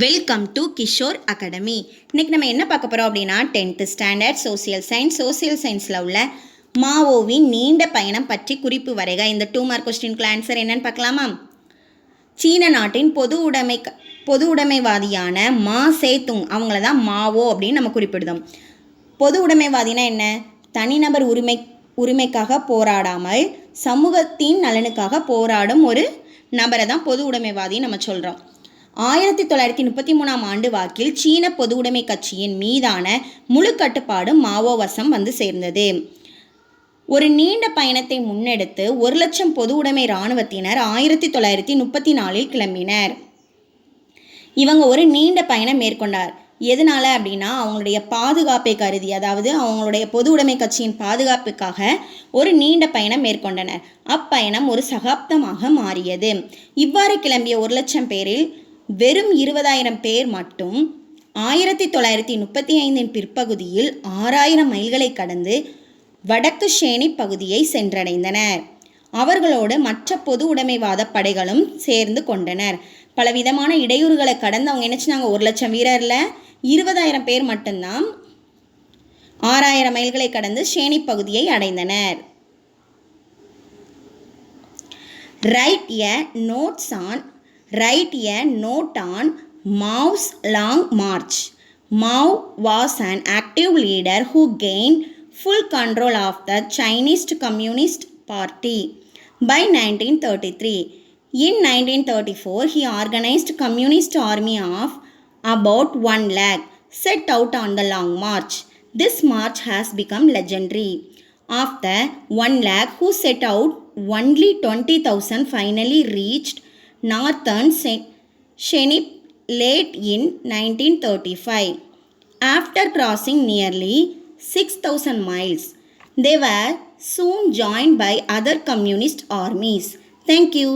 Welcome to Kishore academy. இன்றைக்கி நம்ம என்ன பார்க்க போகிறோம் அப்படின்னா 10th ஸ்டாண்டர்ட் சோசியல் சயின்ஸில் உள்ள மாவோவின் நீண்ட பயணம் பற்றி குறிப்பு வரைக. இந்த 2 மார்க் கொஸ்டினுக்குள்ள ஆன்சர் என்னன்னு பார்க்கலாமா? சீன நாட்டின் பொது உடைமைவாதியான மா சேதுங் அவங்கள தான் மாவோ அப்படின்னு நம்ம குறிப்பிடுதோம். பொது உடைமைவாதினா என்ன? தனிநபர் உரிமைக்காக போராடாமல் சமூகத்தின் நலனுக்காக போராடும் ஒரு நபரை தான் பொது உடைமைவாதின்னு நம்ம சொல்கிறோம். 1933ஆம் ஆண்டு வாக்கில் சீன பொது உடைமை கட்சியின் மீதான முழு கட்டுப்பாடு மாவோ வசம் வந்து சேர்ந்தது. ஒரு நீண்ட பயணத்தை முன்னெடுத்து 1,00,000 பொது உடைமை இராணுவத்தினர் 1934இல் கிளம்பினர். இவங்க ஒரு நீண்ட பயணம் மேற்கொண்டார். எதனால அப்படின்னா அவங்களுடைய பாதுகாப்பை கருதி, அதாவது அவங்களுடைய பொது உடைமை கட்சியின் பாதுகாப்புக்காக ஒரு நீண்ட பயணம் மேற்கொண்டனர். அப்பயணம் ஒரு சகாப்தமாக மாறியது. இவ்வாறு கிளம்பிய 1,00,000 பேரில் வெறும் 20,000 பேர் மட்டும் 1935இன் பிற்பகுதியில் 6,000 மைல்களை கடந்து வடக்கு ஷேனி பகுதியை சென்றடைந்தனர். அவர்களோடு மற்ற பொது உடைமைவாத படைகளும் சேர்ந்து கொண்டனர். பலவிதமான இடையூறுகளை கடந்து அவங்க என்ன செஞ்சாங்க? 1,00,000 வீரரில் 20,000 பேர் மட்டும்தான் 6,000 மைல்களை கடந்து ஷேனி பகுதியை அடைந்தனர். Write a note on Mao's long march. Mao was an active leader who gained full control of the Chinese Communist Party by 1933. In 1934, he organized a communist army of about 1 lakh, set out on the long march. This march has become legendary. Of the 1 lakh who set out, only 20,000 finally reached northern Shenip late in 1935. After crossing nearly 6,000 miles, they were soon joined by other communist armies. Thank you.